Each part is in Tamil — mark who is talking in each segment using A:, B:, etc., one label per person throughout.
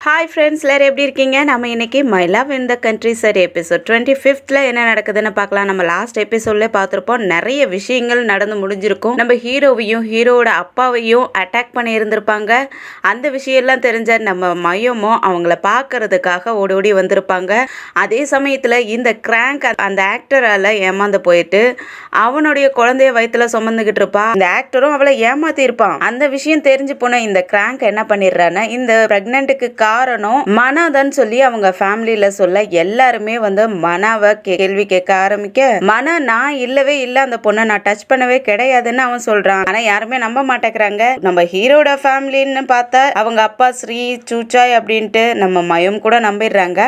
A: ஹாய் ஃப்ரெண்ட்ஸ், எல்லாரும் எப்படி இருக்கீங்க? நம்ம இன்னைக்கு my love in the country சரி எபிசோட் 25th என்ன நடக்குதுன்னு பார்க்கலாம். நம்ம லாஸ்ட் எபிசோட்ல பார்த்துருப்போம். நிறைய விஷயங்கள் நடந்து முடிஞ்சிருக்கும். நம்ம ஹீரோவையும் ஹீரோவோட அப்பாவையும் அட்டாக் பண்ணி இருந்திருப்பாங்க. அந்த விஷயம்லாம் தெரிஞ்ச நம்ம மையமும் அவங்கள பார்க்கறதுக்காக ஓடி ஓடி வந்திருப்பாங்க. அதே சமயத்தில் இந்த கிராங்க் அந்த ஆக்டரால் ஏமாந்து போயிட்டு அவனுடைய குழந்தைய வயிற்றுல சுமந்துக்கிட்டு இருப்பா. இந்த ஆக்டரும் அவளை ஏமாத்தி இருப்பான். அந்த விஷயம் தெரிஞ்சு போன இந்த கிராங்க் என்ன பண்ணிடுறான்னா, இந்த பிரெக்னன்ட்டுக்கு காரணம் மனாதான் சொல்லி அவங்க ஃபேமிலியில சொல்ல எல்லாருமே மனாவை கேள்வி கேட்க ஆரம்பிக்க, மனா நான் இல்லவே இல்லை, அந்த பொண்ணை நான் டச் பண்ணவே கிடையாதுன்னு அவன் சொல்றான். ஆனா யாருமே நம்ப மாட்டேங்கிறாங்க. நம்ம ஹீரோட ஃபேமிலின்னு பார்த்தா அவங்க அப்பா ஸ்ரீ சூச்சாய் அப்படின்ட்டு நம்ம மயம் கூட நம்பிடுறாங்க.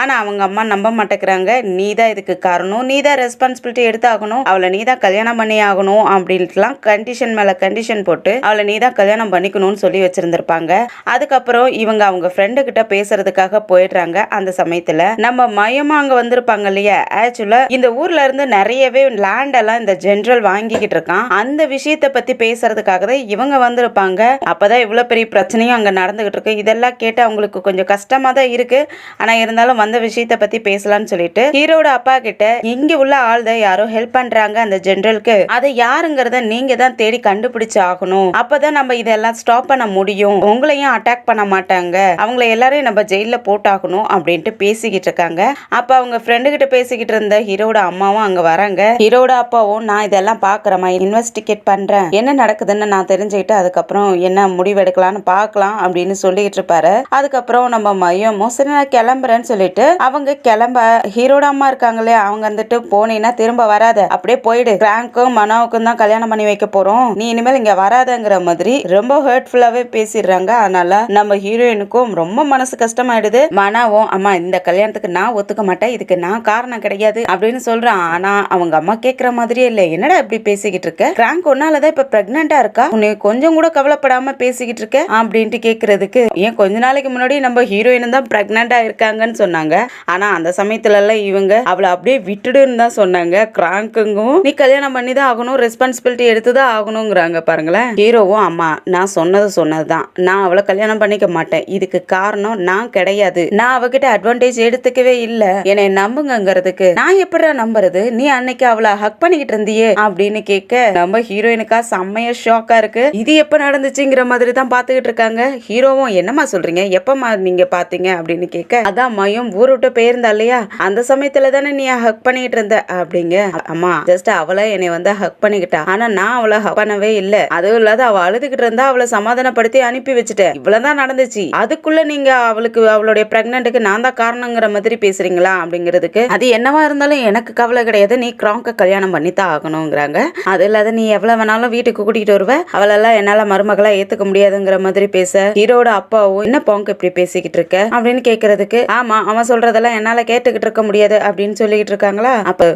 A: ஆனா அவங்க அம்மா நம்ப மாட்டேங்கிறாங்க. நீ தான் இதுக்கு காரணம், நீ தான் ரெஸ்பான்சிபிலிட்டி எடுத்தாகணும், அவளை நீ தான் கல்யாணம் பண்ணி ஆகணும் அப்படின்ட்டுலாம் கண்டிஷன் மேல கண்டிஷன் போட்டு அவளை நீ தான் கல்யாணம் பண்ணிக்கணும்னு சொல்லி வச்சிருந்திருப்பாங்க. அதுக்கப்புறம் இவங்க அவங்க ஃப்ரெண்டு கிட்ட பேசுறதுக்காக போயிடுறாங்க. அந்த சமயத்துல நம்ம மயமா அங்க வந்திருப்பாங்க இல்லையா. ஆக்சுவலா இந்த ஊர்ல இருந்து நிறையவே லேண்ட் எல்லாம் இந்த ஜெனரல் வாங்கிக்கிட்டு இருக்கான். அந்த விஷயத்தை பத்தி பேசுறதுக்காக தான் இவங்க வந்திருப்பாங்க. அப்பதான் இவ்வளவு பெரிய பிரச்சனையும் அங்க நடந்துகிட்டு இருக்கு. இதெல்லாம் கேட்டு அவங்களுக்கு கொஞ்சம் கஷ்டமா தான் இருக்கு. ஆனா இருந்தாலும் வந்த விஷயத்தை பத்தி பேசலாம்னு சொல்லிட்டு ஹீரோட அப்பா கிட்ட இங்க உள்ள ஆள் தான் யாரோ ஹெல்ப் பண்றாங்க அந்த ஜெனரலுக்கு, அதை யாருங்கிறத நீங்க தான் தேடி கண்டுபிடிச்சு ஆகணும். அப்பதான் நம்ம இதெல்லாம் ஸ்டாப் பண்ண முடியும். உங்களையும் அட்டாக் பண்ண மாட்டாங்க, அவங்கள எல்லாரையும் நம்ம ஜெயில போட்டாகணும் அப்படின்ட்டு பேசிக்கிட்டு இருக்காங்க. அப்ப அவங்க ஃப்ரெண்டு கிட்ட பேசிக்கிட்டு இருந்த ஹீரோட அம்மாவும் அங்க வராங்க. ஹீரோட அப்பாவும் நான் இதெல்லாம் பாக்குறேன், இன்வெஸ்டிகேட் பண்றேன், என்ன நடக்குதுன்னு நான் தெரிஞ்சுக்கிட்டு அதுக்கப்புறம் என்ன முடிவு எடுக்கலாம்னு பாக்கலாம் அப்படின்னு சொல்லிட்டு இருப்பாரு. அதுக்கப்புறம் நம்ம மையமும் சரி நான் கிளம்புறேன்னு சொல்லிட்டு அவங்க கிளம்ப, ஹீரோட அம்மா இருக்காங்களே அவங்க போனீங்கன்னா திரும்ப வராத, அப்படியே போயிடு, கிராங்க்கும் மனாவுக்கும் தான் கல்யாணம் பண்ணி வைக்க போறோம், நீ இனிமேல் இங்க வராதங்கிற மாதிரி ரொம்ப ஹர்ட்ஃபுல்லாவே பேசிடுறாங்க. அதனால நம்ம ஹீரோயினுக்கும் ரொம்ப மனசு கஷ்டமாயிடுது. மனாவும் அம்மா இந்த கல்யாணத்துக்கு நான் ஒத்துக்க மாட்டேன், இதுக்கு நான் காரணம் கிடையாது அப்படின்னு சொல்றான். ஆனா அவங்க அம்மா கேட்கிற மாதிரியே இல்ல. என்னடா இப்படி பேசிக்கிட்டு இருக்க, கிராங்க் ஒன்னாலதான் இப்ப பிரெக்னண்டா இருக்கா, உன்னை கொஞ்சம் கூட கவலைப்படாம பேசிக்கிட்டு இருக்க அப்படின்ட்டு கேட்கறதுக்கு, ஏன் கொஞ்ச நாளைக்கு முன்னாடி நம்ம ஹீரோயின் தான் பிரெக்னண்டா இருக்காங்கன்னு சொன்னாங்க. ஆனா அந்த சமயத்துல எல்லாம் இவங்க அவளை அப்படியே விட்டுடுன்னு தான் சொன்னாங்க. கிராங்கும் நீ கல்யாணம் பண்ணி தான் ஆகணும், ரெஸ்பான்சிபிலிட்டி எடுத்துதான் ஆகணுங்கிறாங்க. பாருங்களேன், ஹீரோவும் அம்மா நான் சொன்னதுதான், நான் அவளை கல்யாணம் பண்ணிக்க மாட்டேன், இதுக்கு காரணம் நான் கிடையாது, நான் அவகிட்ட அட்வான்டேஜ் எடுத்துக்கவே இல்ல, என்னை நம்புங்கிறதுக்கு நான் எப்படா நம்புறது, நீ அன்னைக்கு அவளை ஹக் பண்ணிக்கிட்டு இருந்தியே அப்படின்னு கேட்க நம்ம ஹீரோயினுக்கா செம்மையா ஷாக்கா இருக்கு. இது எப்ப நடந்துச்சுங்கிற மாதிரி தான் பாத்துக்கிட்டு இருக்காங்க. ஹீரோவும் என்னமா சொல்றீங்க, எப்பமா நீங்க பாத்தீங்க அப்படின்னு கேட்க, அதான் மயம் ஊர் விட்டு போயிருந்தா இல்லையா, அந்த சமயத்துல தானே நீ ஹக் பண்ணிட்டு இருந்த அப்படிங்க. அம்மா ஜஸ்ட் அவளை என்னை ஹக் பண்ணிக்கிட்டா, ஆனா நான் அவளை ஹக் பண்ணவே இல்லை, அதுவும் இல்லாத அவ அழுதுகிட்டு இருந்தா அவளை சமாதானப்படுத்தி அனுப்பி வச்சுட்டேன், இவ்வளவுதான் நடந்துச்சு, அதுக்குள்ள நீங்க அவளுக்கு அவளுடைய பிரெக்னன்ட்டுக்கு நான் தான் காரணங்கிற மாதிரி பேசுறீங்களா அப்படிங்கிறதுக்கு, அது என்னவா இருந்தாலும் எனக்கு கவலை கிடையாது, நீ கிராங்க கல்யாணம் பண்ணித்தான் ஆகணுங்கிறாங்க. அது இல்லாத நீ எவ்வளவு வேணாலும் வீட்டுக்கு கூட்டிகிட்டு வருவ, அவளெல்லாம் என்னால மருமகளா ஏத்துக்க முடியாதுங்கிற மாதிரி பேச, ஹீரோட அப்பாவும் என்ன பாங்க இப்படி பேசிக்கிட்டு இருக்க அப்படின்னு கேட்கறதுக்கு, ஆமா அவன் சொல்றதெல்லாம் என்னால கேட்டுக்கிட்டு இருக்க முடியாது அப்படின்னு சொல்லிக்கிட்டு இருக்காங்களா.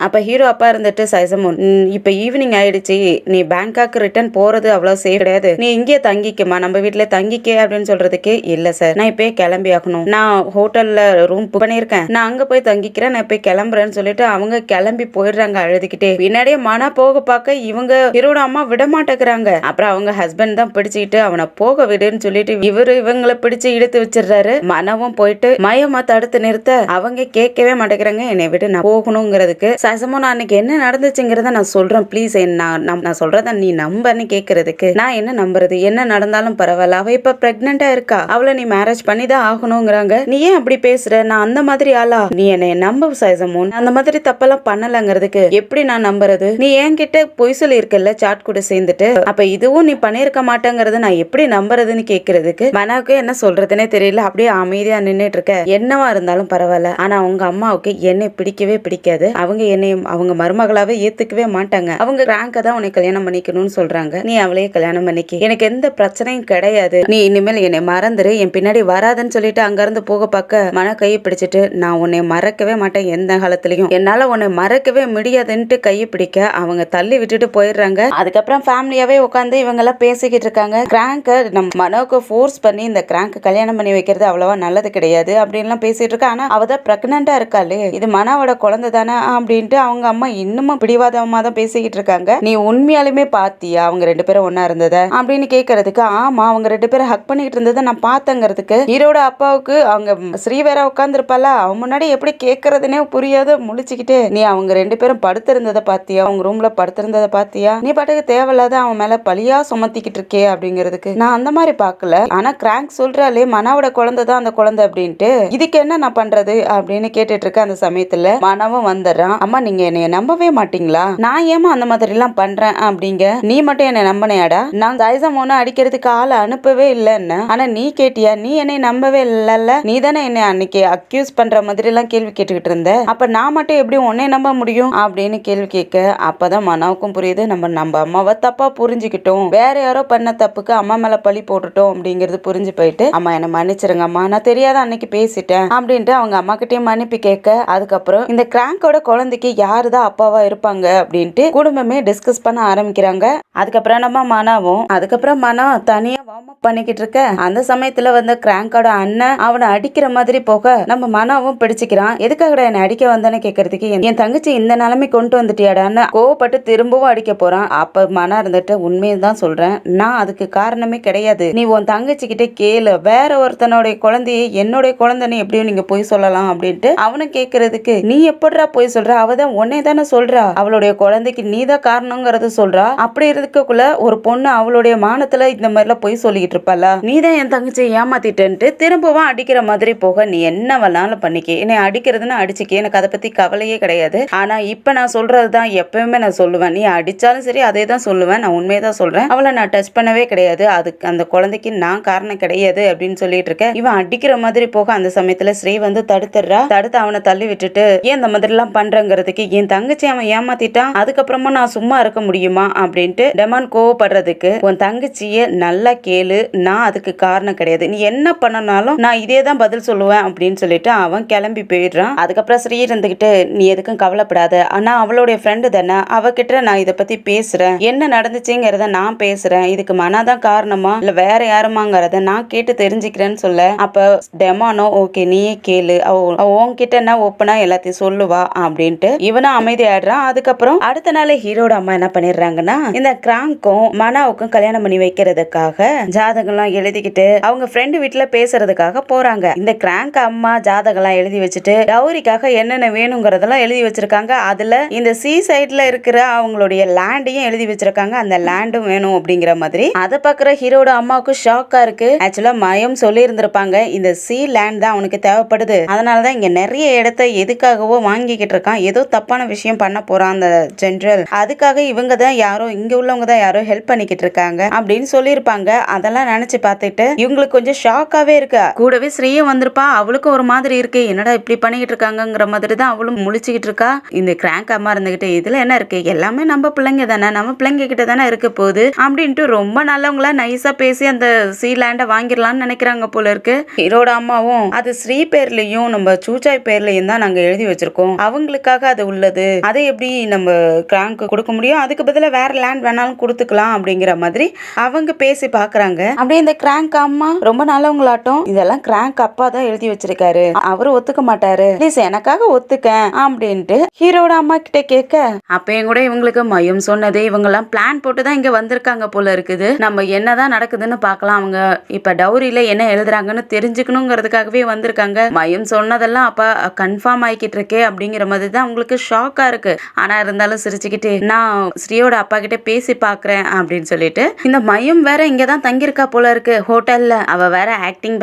A: அப்ப ஹீரோ அப்பா இருந்துட்டு சைசமுன் இப்ப ஈவினிங் ஆயிடுச்சு, நீ பேங்காக் ரிட்டர்ன் போறது அவ்வளவு சேஃப் கிடையாது, நீ இங்கே தங்கிக்குமா, நம்ம வீட்டுல தங்கிக்க அப்படின்னு சொல்றதுக்கு, இல்ல சார் நான் இப்பயே கிளம்பி ஆகணும், நான் ஹோட்டல்ல ரூம் புக் பண்ணிருக்கேன், நான் அங்க போய் தங்கிக்கிறேன், நான் போய் கிளம்புறேன்னு சொல்லிட்டு அவங்க கிளம்பி போயிடுறாங்க அழுதுகிட்டே. பின்னாடியே மனா போக பார்க்க இவங்க ஹீரோட அம்மா விட மாட்டேங்கிறாங்க. அப்புறம் அவங்க ஹஸ்பண்ட் தான் பிடிச்சிட்டு அவனை போக விடுன்னு சொல்லிட்டு இவங்களை பிடிச்சு இழுத்து வச்சிடுறாரு. மனவும் போயிட்டு மயமா தடுத்து நிறுத்த அவங்க கேட்கவே மாட்டேங்கிறாங்க, என்னை விட்டு நான் போகணுங்கிறதுக்கு. சசமோ நான் அன்னைக்கு என்ன நடந்துச்சுங்கிறத நான் சொல்றேன் ப்ளீஸ், நான் சொல்றத நீ நம்பன்னு கேட்கறதுக்கு, நான் என்ன நம்புறது, என்ன நடந்தாலும் பரவாயில்ல, அவ இப்ப பிரெக்னண்டா இருக்கா, அவளை நீ மேரேஜ் பண்ணி தான் ஆகணுங்கிறாங்க. நீ ஏன் அப்படி பேசுற, நான் அந்த மாதிரி ஆளா, நீ என்னை நம்ப சைசமோன், அந்த மாதிரி தப்பெல்லாம் பண்ணலங்கிறதுக்கு எப்படி நான் நம்புறது, நீ என்கிட்ட பொய் சொல்லி இருக்கல சாட் கூட சேர்ந்துட்டு, அப்ப இதுவும் நீ பண்ணிருக்க மாட்டேங்கிறது நான் எப்படி நம்புறதுன்னு கேட்கறதுக்கு மனாவுக்கு என்ன சொல்றதுன்னே தெரியல. அப்படியே அமைதியா நின்னுட்டு இருக்க, என்னவா இருந்தாலும் பரவாயில்ல, ஆனா உங்க அம்மாவுக்கு என்னை பிடிக்கவே பிடிக்காது, அவங்க என்னை அவங்க மருமகளாவே ஏத்துக்கவே மாட்டாங்க, அவங்க கிராங்க தான் உன்னை கல்யாணம் பண்ணிக்கணும்னு சொல்றாங்க, நீ அவளையே கல்யாணம் பண்ணிக்க, எனக்கு எந்த பிரச்சனையும் கிடையாது, நீ இனிமேல் என்னை மறந்துரு, என் பின்னாடி வராதுன்னு சொல்லிட்டு அங்க இருந்து போக பார்க்க மன கையை பிடிச்சிட்டு, நான் உன்னை மறக்கவே மாட்டேன், எந்த காலத்திலையும் என்னால உன்னை மறக்கவே முடியாதுன்ட்டு கையை பிடிக்க அவங்க தள்ளி விட்டுட்டு போயிடுறாங்க. அதுக்கப்புறம் ஃபேமிலியாவே உட்காந்து இவங்க எல்லாம் பேசிக்கிட்டு இருக்காங்க. கிராங்க நம்ம மனோக்கு ஃபோர்ஸ் பண்ணி இந்த கிராங்க கல்யாணம் பண்ணி வைக்கிறது அவ்வளவா நல்லது கிடையாது அப்படின்லாம் பேசிட்டு இருக்கா. ஆனா அவதான் பிரெக்னண்டா இருக்காளே, இது மனாவோட குழந்தை தானே அப்படின்ட்டு அவங்க அம்மா இன்னமும் பிடிவாதமா தான் பேசிக்கிட்டு இருக்காங்க. நீ உண்மையாலுமே பாத்தியா அவங்க ரெண்டு பேரும் ஒன்னா இருந்தத அப்படின்னு கேட்கறதுக்கு, ஆமா அவங்க ரெண்டு பேரும் ஹக் பண்ணிக்கிட்டு இருந்ததை நான் பார்த்தங்கிறதுக்கு, ஹீரோட அப்பாவுக்கு அவங்க ஸ்ரீ வேற உட்காந்துருப்பால, அவன் முன்னாடி எப்படி கேட்கறதுனே புரியாத முழிச்சுக்கிட்டு, நீ அவங்க 2 பேரும் படுத்திருந்ததை பாத்தியா, அவங்க ரூம்ல படுத்திருந்ததை பாத்தியா, நீ பாட்டுக்கு தேவையில்லாத அவன் மேல பழியா சுமத்திக்கிட்டு இருக்கே அப்படிங்கிறதுக்கு நான் அந்த மாதிரி பாக்கல. ஆனா கிராங்க் சொல்றாளே மனாவோட குழந்தை தான் அந்த குழந்தை அப்படின்ட்டு, இதுக்கு என்ன நான் பண்றது அப்படின்னு கேட்டுட்டு இருக்க அந்த சமயத்துல மனவும் வந்துடுறான். அம்மா நீங்க என்னைய நம்பவே மாட்டீங்களா, நான் ஏமா அந்த மாதிரி எல்லாம் பண்றேன் அப்படிங்க, நீ மட்டும் என்ன நம்பினையாடா, நான் ஜாய்சம் ஒண்ணு அடிக்கிறதுக்கு ஆளை அனுப்பவே இல்லைன்னு, ஆனா நீ கேட்டியா, நீ என்னை நம்பவே இல்லல்ல, நீ தானே என்னை அன்னைக்கு அக்யூஸ் பண்ற மாதிரி எல்லாம் கேள்வி கேட்டுக்கிட்டு இருந்த, அப்ப நான் மட்டும் எப்படி உன்னை நம்ப முடியும் அப்படின்னு கேள்வி கேட்க, அப்பதான் மனாவுக்கும் புரியுது நம்ம அம்மாவை தப்பா புரிஞ்சுக்கிட்டோம், வேற யாரோ பண்ண தப்புக்கு அம்மா மேல பழி போட்டுட்டோம் அப்படிங்கிறது புரிஞ்சு போயிட்டு, அம்மா என்ன மன்னிச்சிருங்க அம்மா, நான் தெரியாத அன்னைக்கு பேசிட்டேன் அப்படின்ட்டு அவங்க அம்மா கிட்டே மன்னிப்பு கேட்க, அதுக்கப்புறம் இந்த கிராங்கோட குழந்தைக்கு யாருதான் அப்பாவா இருப்பாங்க அப்படின்ட்டு குடும்பமே டிஸ்கஸ் பண்ண ஆரம்பிக்கிறாங்க. அதுக்கப்புறம் நம்ம மனாவும் அதுக்கப்புறம் மனா தனியா வார்ம் அப் பண்ணிக்கிட்டு இருக்க, அந்த சமயத்துல வந்து கிராங்கோட அண்ணன் அவனை அடிக்கிற மாதிரி போக, நம்ம மனாவும் பிடிச்சிக்கிறான். எதுக்காக என்ன அடிக்க வந்தேன்னு கேட்கறதுக்கு, என் தங்கச்சி இந்த நிலைமை கொண்டு வந்துட்டியாடான்னு கோவப்பட்டு திரும்பவும் அடிக்க போறான். அப்ப மனா இருந்துட்டு, உண்மையதான் சொல்றேன், நான் அதுக்கு காரணமே கிடையாது, நீ உன் தங்கச்சி கிட்ட கேளு, வேற ஒருத்தனுடைய குழந்தையை என்னுடைய குழந்தைன்னு எப்படியும் நீங்க போய் சொல்லலாம் அப்படின்ட்டு அவனை கேட்கறதுக்கு, நீ எப்படிரா போய் சொல்ற, அவதான் உன்னை தானே சொல்றா, அவளுடைய குழந்தைக்கு நீதான் காரணங்கிறத சொல்றா, அப்படி இருக்கக்குள்ள ஒரு பொண்ணு அவளுடைய மானத்துல இந்த மாதிரிலாம் போய் சொல்லிக்கிட்டு இருப்பாள, நீதான் என் தங்கச்சியை ஏமாத்திட்டு திரும்பவும் அடிக்கிற மாதிரி போக, நீ என்ன வேணாலும் பண்ணிக்க, என்னை அடிக்கிறதுன்னு அடிச்சுக்க, எனக்கு அதை பத்தி கவலையே கிடையாது, ஆனா இப்ப நான் சொல்றதுதான் எப்பவுமே நான் சொல்லுவேன், நீ அடிச்சாலும் சரி அதே தான் சொல்லுவேன், நான் உண்மையை தான் சொல்றேன், அவளை நான் டச் பண்ணவே கிடையாது, அதுக்கு அந்த குழந்தைக்கு நான் காரணம் கிடையாது அப்படின்னு சொல்லிட்டு இருக்கேன். இவன் அடிக்கிற மாதிரி போக அந்த சமயத்துல ஸ்ரீ வந்து தடுத்துடுறா. தடுத்து அவனை தள்ளி விட்டுட்டு, ஏன் இந்த மாதிரி எல்லாம் பண்றங்கிறதுக்கு, என் தங்கச்சி அவன் ஏமாத்திட்டான், அதுக்கப்புறமா நான் சும்மா இருக்க முடியுமா அப்படின்ட்டு டெமான் கோவப்படுறதுக்கு, உன் தங்கச்சிய நல்லா கேளு, நான் அதுக்கு காரணம் கிடையாது, நீ என்ன பண்ணனாலும் நான் இதே தான் பதில் சொல்லுவேன் அப்படின்னு சொல்லிட்டு அவன் கிளம்பி போயிடுறான். அதுக்கப்புறம் ஸ்ரீ இருந்துகிட்டு, நீ எதுக்கும் கவலைப்படாத, ஆனா அவளுடைய ஃப்ரெண்டு தானே, அவகிட்ட நான் இதை பத்தி பேசுறேன், என்ன நடந்துச்சுங்கிறத நான் பேசுறேன், இதுக்கு மனாதான் காரணமா இல்ல வேற யாருமாங்கிறத நான் கேட்டு தெரிஞ்சுக்கிறேன்னு சொல்ல, அப்ப டெமானோ ஓகே நீயே கேளு, உன்கிட்ட என்ன ஓப்பனா எல்லாத்தையும் சொல்லுவா அப்படின்ட்டு இவனும் அமைதி ஆயிடுறான். அதுக்கப்புறம் அடுத்த நாள் ஹீரோட அம்மா என்ன பண்ணிடுறாங்கன்னா, இந்த கிராங்க்கும் மனாவுக்கும் கல்யாணம் பண்ணி வைக்கிறதுக்காக ஜாதகம்லாம் எழுதிக்கிட்டு அவங்க ஃப்ரெண்டு வீட்டுல பேசுறதுக்காக போறாங்க. இந்த கிராங்க் அம்மா ஜாதகம்லாம் எழுதி வச்சுட்டு டவுரிக்காக என்னென்ன வேணுங்கிறதெல்லாம் எழுதி வச்சிருக்காங்க. அதுல இந்த சீ சைட்ல இருக்கிற அவங்களுடைய லேண்டையும் எழுதி வச்சிருக்காங்க, அந்த லேண்டும் வேணும் அப்படிங்கிற மாதிரி. அதை பாக்குற ஹீரோட அம்மாவுக்கு ஷாக்கா இருக்கு. ஆக்சுவலா மயம் சொல்லி இருந்திருப்பாங்க, இந்த சீ லேண்ட் தான் அவனுக்கு தேவைப்படுது, அதனாலதான் இங்க நிறைய இடத்த எதுக்காகவோ வாங்கிக்கிட்டு இருக்கான், ஏதோ தப்பான விஷயம் பண்ண போறான் அந்த ஜெனரல், அதுக்காக இவங்க தான் யாரோ இங்க உள்ளவங்க தான் யாரோ ஹெல்ப் பண்ணிக்கிட்டு இருக்காங்க அப்படின்னு சொல்லியிருப்பாங்க. அதெல்லாம் நினைச்சு பார்த்துட்டு இவங்களுக்கு கொஞ்சம் ஷாக்காவே இருக்கு. கூடவே ஸ்ரீயும் வந்திருப்பா, அவளுக்கும் ஒரு மாதிரி இருக்கு, என்னடா இப்படி பண்ணிக்கிட்டு இருக்காங்கிற மாதிரி தான் அவளும் முழிச்சுக்கிட்டு இருக்கா. இந்த கிராங்க் அம்மா இருந்துகிட்டு, இதுல என்ன இருக்கு, எல்லாமே நம்ம பிள்ளைங்க தானே, நம்ம பிள்ளைங்க கிட்ட தானே இருக்க போகுது அப்படின்ட்டு ரொம்ப நல்லவங்களா நைஸா பேசி அந்த சீலேண்ட வாங்கிடலாம்னு நினைக்கிறாங்க போல இருக்கு. ஹீரோட அம்மாவும், அது ஸ்ரீ பேர்லயும் நம்ம சூச்சாய் பேர்லயும் தான் நாங்க எழுதி வச்சிருக்கோம், அவங்களுக்காக அது உள்ளது, அதை எப்படி நம்ம கிராங்க் கொடுக்க முடியும், அதுக்கு பதிலா வேற லேண்ட் வேணாலும் கொடுத்துக்கலாம் அப்படிங்கிற மாதிரி அவங்க பேசி பாக்குறாங்க. அப்படியே இந்த கிராங்க் அம்மா ரொம்ப நல்லவங்களாட்டம், இதெல்லாம் கிராங்க் அப்பா தான் எழுதி வச்சிருக்காரு, அவரு ஒத்துக்க மாட்டாரு, ப்ளீஸ் எனக்காக ஒத்துக்க அப்படின்ட்டு ஹீரோட அம்மா கிட்ட கேட்க, அப்பயும் கூட இவங்களுக்கு மயம் சொன்னது, இவங்க எல்லாம் பிளான் போட்டு தான் இங்க வந்திருக்காங்க போல இருக்குது, நம்ம என்னதான் நடக்குதுன்னு பார்க்கலாம், அவங்க இப்ப டவுரியில என்ன எழுதுறாங்கன்னு தெரிஞ்சுக்கணுங்கிறதுக்காகவே வந்திருக்காங்க, மயம் சொன்னதெல்லாம் அப்ப கன்ஃபார்ம் ஆகிக்கிட்டு இருக்கே அப்படிங்கிற மாதிரி தான் உங்களுக்கு ஷாக்கா இருக்கு. ஆனா இருந்தாலும் சிரிச்சுக்கிட்டு, நான் ஸ்ரீயோட அப்பா கிட்ட பேசி பாக்குறேன் அப்படின்னு சொல்லிட்டு, இந்த மயம் வேற இங்கதான் தங்கியிருக்கா போல இருக்கு ஹோட்டல்ல, அவ வேற ஆக்டிங்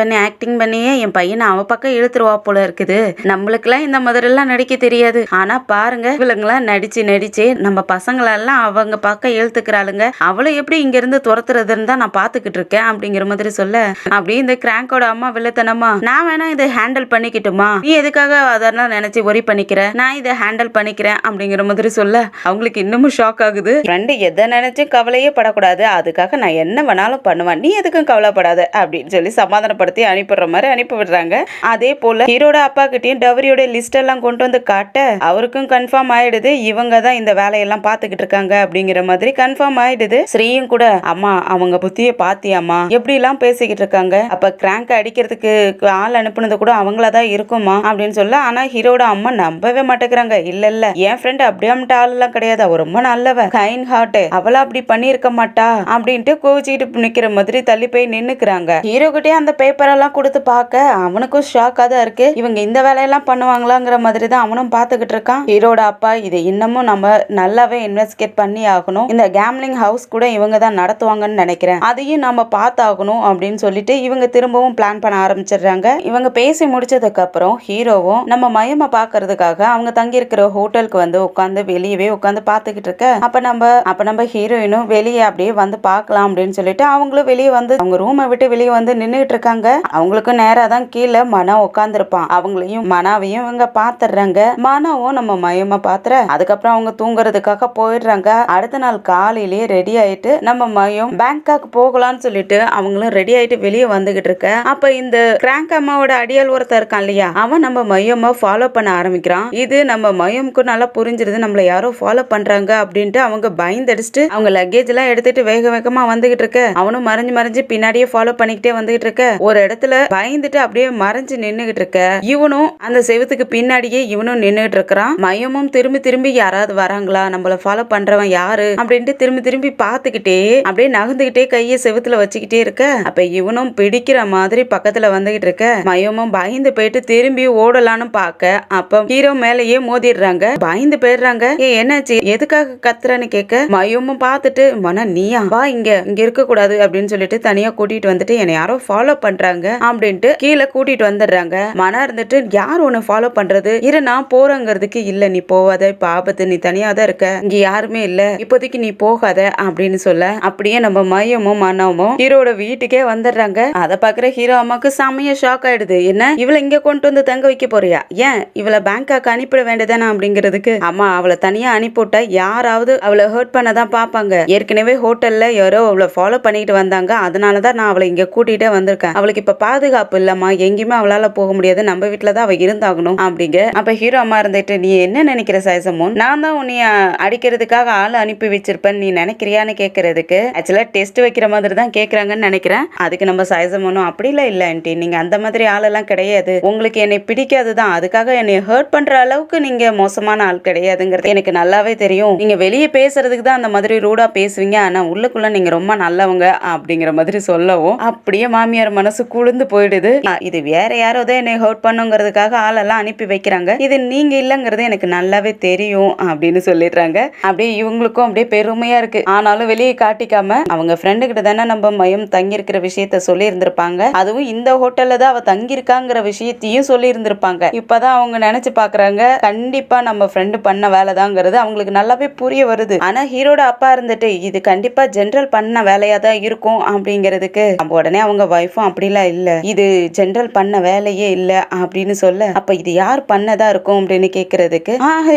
A: பண்ணியே என் பையனை அவ பக்கம் இழுத்துருவா போல இருக்குது, நம்மளுக்கெல்லாம் இந்த மாதிரி எல்லாம் நடிக்க தெரியாது, ஆனா பாருங்க இவளுங்கெல்லாம் நடிச்சு நம்ம பசங்களெல்லாம் அவங்க பக்கம் இழுத்துக்கிறாளுங்க, அவளை எப்படி இங்க இருந்து துரத்துறதுன்னு தான் நான் பாத்துக்கிட்டு இருக்கேன் அப்படிங்கிற மாதிரி சொல்ல, அப்படியே இந்த கிராங்கோட அம்மா வில்லத்தனமா, நான் வேணா இதை ஹேண்டில் பண்ணிக்கிட்டுமா, நீ எதுக்காக அதெல்லாம் நினைச்சு ஒரி பண்ணிக்கிற, நான் இதை ஹேண்டில் பண்ணிக்கிறேன் அப்படிங்கிற மாதிரி சொல்ல, அவங்களுக்கு இன்னமும் ஷாக் ஆகுது. ஃப்ரெண்டு எதை நினைச்சு கவலையே படக்கூடாது, அதுக்காக நான் என்ன வேணாலும் பண்ணுவேன், நீ எதுக்கும் கவலைப்படாத அப்படின்னு சொல்லி சமாதானப்படுத்தி அனுப்பிடுற மாதிரி அனுப்பி விடுறாங்க. அதே போல ஹீரோட அப்பா கிட்டயும் டவரியோட லிஸ்ட் எல்லாம் கொண்டு வந்து காட்ட, அவருக்கும் கன்ஃபார்ம் ஆயிடுது இவங்க தான் இந்த வேலையெல்லாம் பாத்துக்கிட்டு இருக்காங்க அப்படிங்கிற மாதிரி கன்ஃபார்ம் ஆயிடுது. ஸ்ரீயும் கூட, அம்மா அவங்க புத்திய பாத்தியாமா, எப்படி எல்லாம் பேசிக்கிட்டு இருக்காங்க, அப்ப கிராங்க் அடிக்கிறதுக்கு ஆள் அனுப்புனது கூட அவங்களதான் இருக்குமா அப்படின்னு சொல்ல, ஆனா ஹீரோட அம்மா நம்பவே மாட்டேங்கிறாங்க, இல்ல என் ஃப்ரெண்ட் அப்படியாமட்ட ஆள் எல்லாம் கிடையாது, அவ ரொம்ப நல்லவ கைண்ட் ஹார்ட், அவளா அப்படி பண்ணிருக்க மாட்டா அப்படின்ட்டு கோவிச்சுக்கிட்டு நிக்கிற மாதிரி தள்ளி போய் நின்னுக்கிறாங்க. ஹீரோ கிட்டே அந்த பேப்பர் எல்லாம் கொடுத்து பார்க்க அவனுக்கும் ஷாக்கா தான் இருக்கு. இவங்க இந்த வேலையெல்லாம் பண்ணுவாங்களாங்கிற மாதிரி தான் அவனும் பார்த்துக்கிட்டு இருக்கான். ஹீரோட அப்பா இதை இன்னமும் நம்ம நல்லாவே இன்வெஸ்டிகேட் பண்ணி ஆகணும். இந்த கேம்லிங் ஹவுஸ் கூட இவங்க தான் நடத்துவாங்கன்னு நினைக்கிறேன். அதையும் நம்ம பார்த்தாகணும் அப்படின்னு சொல்லிட்டு இவங்க திரும்பவும் பிளான் பண்ண ஆரம்பிச்சிடுறாங்க. இவங்க பேசி முடிச்சதுக்கு அப்புறம் ஹீரோவும் நம்ம மயமா பாக்குறதுக்காக அவங்க தங்கி இருக்கிற ஹோட்டலுக்கு வந்து உட்காந்து வெளியவே உட்காந்து பாத்துக்கிட்டு இருக்க அப்ப நம்ம ஹீரோயினும் வெளியே அப்படியே வந்து பார்க்கலாம் அப்படின்னு சொல்லிட்டு அவங்களும் வெளியே வந்து அவங்க ரூமை விட்டு வெளியே வந்து நின்றுட்டு இருக்காங்க. அவங்களுக்கும் நேரா தான் கீழே மனா உட்கார்ந்து இருப்பான். அவங்களையும் மனாவையும் இவங்க பாத்துடுறாங்க. மனாவும் நம்ம மயமா பாத்துற அதுக்கப்புறம் அவங்க தூங்குறதுக்காக போயிடுறாங்க. அடுத்த நாள் காலையிலேயே ரெடி ஆயிட்டு நம்ம மயம் பேங்காக் போகலாம்னு சொல்லிட்டு அவங்களும் ரெடி ஆயிட்டு வெளியே வந்துகிட்டு இருக்க அப்ப இந்த கிராங்க் அம்மாவோட அடியால் ஒருத்தர் இருக்கான் இல்லையா, அவன் நம்ம மயமா ஃபாலோ பண்ண ஆரம்பிக்கிறான். இது நம்ம மயமுக்கு நல்லா புரிஞ்சிருது, நம்மள யாரோ ஃபாலோ பண்றாங்க அப்படின்ட்டு அவங்க பயந்தடிச்சுட்டு அவங்க லக்கேஜ் எல்லாம் எடுத்துட்டு வேக வேகமா வந்துகிட்டு இருக்க அவனும் மறைஞ்சு பின்னாடியே ஃபாலோ பண்ணிக்கிட்டே வந்துகிட்டு இருக்க ஒரு இடத்துல பயந்துட்டு அப்படியே மறைஞ்சு நின்னுகிட்டு இருக்க இவனும் அந்த செவத்துக்கு பின்னாடியே இவனும் நின்னுகிட்டு இருக்கிறான். மயமும் திரும்பி யாராவது வராங்களா, நம்மள ஃபாலோ பண்றவன் யாரு அப்படின்ட்டு திரும்பி பார்த்துக்கிட்டே அப்படியே நகர்ந்துகிட்டே கையை செவுத்துல வச்சுக்கிட்டே இருக்க அப்ப இவனும் பிடிக்கிற மாதிரி பக்கத்துல வந்துகிட்டு இருக்க மயமும் பயந்து போயிட்டு திரும்பி ஓடலான்னு பாக்க அப்ப ஹீரோ மேலேயே மோதிடுறாங்க. பயந்து போயிடுறாங்க. என்னாச்சு, எதுக்காக கத்துறன்னு கேட்க மயமும் பார்த்துட்டு மன நீயா வா, இங்க இருக்க கூடாது அப்படின்னு சொல்லிட்டு தனியா கூட்டிட்டு வந்துட்டு என்னை யாரோ ஃபாலோ பண்றாங்க அப்படின்ட்டு கீழே கூட்டிட்டு வந்துடுறாங்க. மன இருந்துட்டு யார் உன்னை ஃபாலோ பண்றது, இரு நான் போறங்கிறதுக்கு இல்ல நீ போவாத, இப்ப ஆபத்து, நீ தனியா தான் இருக்க, இங்க யாருமே இல்ல, இப்போதைக்கு நீ போகாத அப்படின்னு சொல்ல அப்படியே நம்ம மயமும் மனமும் ஹீரோட வீட்டுக்கே வந்துடுறாங்க. அதை பாக்குற ஹீரோ அம்மாக்கு செமைய ஷாக் ஆயிடுது. என்ன இவளை இங்க கொண்டு வந்து தங்க வைக்க போறியா, ஏன் இவளை பேங்காக்கு அனுப்பிட வேண்டியதானே அப்படிங்கிறதுக்கு அம்மா அவளை தனியா அனுப்பிவிட்டா யாராவது அவளை ஹர்ட் பண்ணதான் பாப்பாங்க. ஏற்கனவே ஹோட்டல்ல யாரோ அவளை ஃபாலோ பண்ணிட்டு வந்தாங்க, அதனாலதான் நான் அவளை இங்க கூட்டிட்டே வந்திருக்கேன். அவளுக்கு இப்ப பாதுகாப்பு இல்லம்மா, எங்கேயுமே அவளால போக முடியாது, நம்ம வீட்டுலதான் அவ இருந்தாகணும் அப்படிங்க. அப்ப ஹீரோ அம்மா இருந்துட்டு நீ என்ன நினைக்கிற சைசமோன், நான் தான் உன்னைய அடிக்கிறதுக்காக ஆள் அனுப்பி வச்சிருப்பேன் நீ நினைக்கிறியான்னு கேட்கறதுக்கு ஆக்சுவலா டெஸ்ட் வைக்கிற மாதிரி தான் கேட்கறாங்கன்னு நினைக்கிறேன். அதுக்கு நம்ம சைசமோனும் அப்படிலாம் இல்ல ஆண்டி, நீங்க அந்த மாதிரி ஆளெல்லாம் கிடையாது, உங்களுக்கு என்னை பிடிக்காதுதான், அதுக்காக என்னை ஹர்ட் பண்ற அளவுக்கு நீங்க மோசமான ஆள் கிடையாதுங்கிறது எனக்கு நல்லாவே தெரியும். நீங்க வெளியே பேசுறதுக்கு தான் அந்த மாதிரி ரூடா பேசுவீங்க, ஆனா உள்ளுக்குள்ள நீங்க ரொம்ப நல்லவங்க அப்படிங்கிற மாதிரி சொல்லவும் அப்படியே மாமியார் மனசு குளிர்ந்து போயிடுது. இது வேற யாரோ தான் என்னை ஹர்ட் பண்ணுங்கிறதுக்காக ஆளெல்லாம் அனுப்பி வைக்கிறாங்க, இது நீங்க இல்லங்கிறது எனக்கு நல்லாவே தெரியும் அப்படின்னு சொல்லிடுறாங்க. அப்படியே இவங்களுக்கும் அப்படியே பெருமையா இருக்கு. ஆனாலும் வெளியே காட்டிக்காம அவங்க ஃப்ரெண்டு கிட்ட தானே நம்ம மயம் தங்கி இருக்கிற விஷயத்த சொல்லி இருந்திருப்பாங்க, அதுவும் இந்த ஹோட்டல்ல தான் அவ தங்கி இருக்காங்கிற விஷயத்தையும் சொல்லி இருந்திருப்பாங்க. இப்பதான் அவங்க நினைச்சு பாக்குறாங்க கண்டிப்பா நம்ம ஃப்ரெண்டு பண்ண வேலைதாங்கிறது அவங்களுக்கு நல்லாவே புரிய வருது. ஆனா ஹீரோட அப்பா இருந்துட்டு இது கண்டிப்பா ஜெனரல் பண்ண வேலையா தான் இருக்கும் அப்படிங்கிறதுக்கு உடனே அவங்க வைஃபும் அப்படிலாம் இல்ல, இது ஜெனரல் பண்ண வேலையே இல்ல அப்படின்னு சொல்ல அப்ப இது யார் பண்ணதா இருக்கும் அப்படின்னு கேட்கறதுக்கு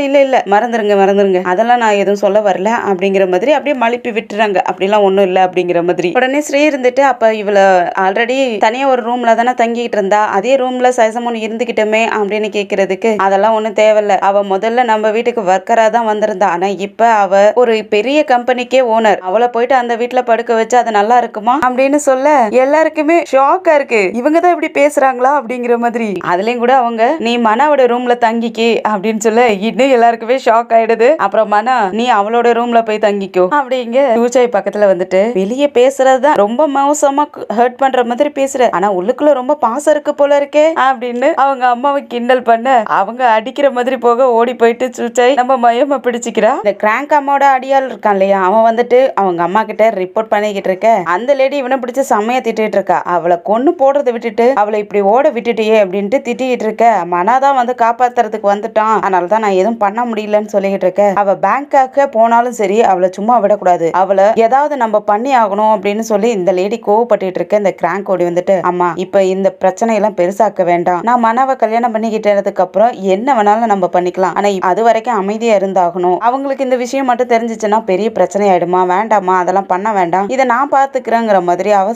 A: இல்ல மறந்துருங்க அதெல்லாம் நான் எதுவும் சொல்ல வரல அப்படிங்கிற மாதிரி அப்படியே மழுப்பி விட்டுறாங்க. அப்படிலாம் ஒண்ணும் இல்ல அப்படிங்கிற மாதிரி உடனே ஸ்ரீ இருந்துட்டு அப்ப இவள ஆல்ரெடி தனியா ஒரு ரூம்ல தானே தங்கிட்டு இருந்தா, அதே ரூம்ல சைசமோன் இருந்துகிட்டோமே அப்படின்னு கேட்கறதுக்கு அதெல்லாம் ஒண்ணும் தேவையில்ல, அவ முதல்ல நம்ம வீட்டுக்கு ஒர்க்கரா தான் வந்திருந்தா, ஆனா இப்ப அவ ஒரு பெரிய கம்பெனிக்கே ஓனர், அவளை போயிட்டு அந்த வீட்டுல படுக்க வச்சு அது நல்லா இருக்குமா அப்படின்னு சொல்ல எல்லாருக்குமே ஷாக்கா இருக்கு, இவங்க தான் இப்படி பேசுறாங்களா அப்படிங்கிற மாதிரி. அதுலயும் கூட அவங்க நீ மனாவோட ரூம்ல தங்கிக்கி அப்படின்னு சொல்ல இன்னும் எல்லாருக்குமே ஷாக் ஆயிடுது. அப்புறம் மனா நீ அவளோட ரூம்ல போய் தங்கிக்கோ அப்படிங்க சூச்சாய் பக்கத்துல வந்துட்டு வெளியே பேசுறதுதான் ரொம்ப மோசமா ஹர்ட் பண்ற மாதிரி பேசுற, ஆனா உள்ளுக்குள்ள ரொம்ப பாசம் இருக்கு போல இருக்கே அப்படின்னு அவங்க அம்மாவை கிண்டல் பண்ண அவங்க அடிக்கிற மாதிரி போக ஓடி போயிட்டு சூச்சாய் நம்ம மயமா பிடிச்சிக்கிறா. இந்த கிராங்க் அம்மாவோட அடியால் இருக்கான் இல்லையா, அவன் வந்துட்டு அவங்க அம்மா கிட்ட ரிப்போர்ட் பண்ணிக்கிட்டு இருக்க அந்த லேடி இவனை பிடிச்ச செம்மையா திட்டிட்டு இருக்கா, அவளை கொன்னு போடுறதை விட்டுட்டு அவளை இப்படி ஓட விட்டுட்டியே அப்படின்ட்டு திட்டிட்டு இருக்க. மனாதான் வந்து காப்பாத்துறதுக்கு வந்துட்டான், அதனாலதான் நான் எதுவும் பண்ண முடியலன்னு சொல்லிக்கிட்டு இருக்க. அவ பேங்காக்க போனாலும் சரி அவளை சும்மா விடக்கூடாது, அவளை ஏதாவது நம்ம பண்ணி ஆகணும் அப்படின்னு சொல்லி இந்த லேடி கோவப்பட்டு இருக்க. இந்த கிராங்க் ஓடி வந்துட்டு அம்மா இப்ப இந்த பிரச்சனை எல்லாம் பெருசாக்க வேண்டாம், நான் மனாவை கல்யாணம் பண்ணிக்கிட்டதுக்கு அப்புறம் என்ன வேணாலும் நம்ம பண்ணிக்கலாம், ஆனா அது வரைக்கும் அமைதியா இருந்தாகணும், அவங்களுக்கு இந்த விஷயம் மட்டும் தெரிஞ்சிச்சுன்னா பெரிய பிரச்சனை ஆயிடுமா, வேண்டாமா அதெல்லாம் பண்ண வேண்டாம், இதை நான் பாத்துக்கிறேங்கிற மாதிரி அவ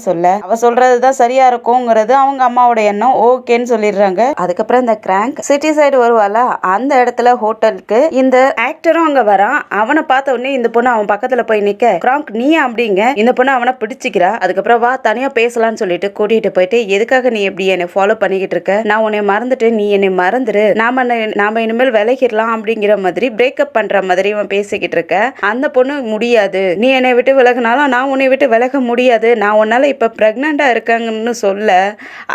A: சொல்றதுதான் சரியா இருக்கும்ங்கிறது அவங்க அம்மாவோட எண்ணம். ஓகேன்னு சொல்லிடுறாங்க. அதுக்கப்புறம் இந்த கிராங்க் சிட்டி சைடு வருவாளா, அந்த இடத்துல ஹோட்டலுக்கு இந்த ஆக்டரும் அங்க வரான். அவனை பார்த்த உடனே இந்த பொண்ணு அவன் பக்கத்துல போய் நிக்க கிராங்க் நீ அப்படிங்க இந்த பொண்ணு அவனை பிடிச்சிக்கிறா. அதுக்கப்புறம் வா தனியா பேசலாம்னு சொல்லிட்டு கூட்டிட்டு போயிட்டு எதுக்காக நீ எப்படி என்னை ஃபாலோ பண்ணிக்கிட்டு இருக்க, நான் உன்னை மறந்துட்டு நீ என்னை மறந்துரு, நாம இனிமேல் விலகிடலாம் அப்படிங்கிற மாதிரி பிரேக்கப் பண்ற மாதிரி அவன் பேசிக்கிட்டு இருக்க. அந்த பொண்ணு முடியாது, நீ என்னை விட்டு விலகினாலும் நான் உன்னை விட்டு விலக முடியாது, நான் உன்னால இப்ப பிரெக்னண்டா இருக்கேன் கேளுங்கன்னு சொல்ல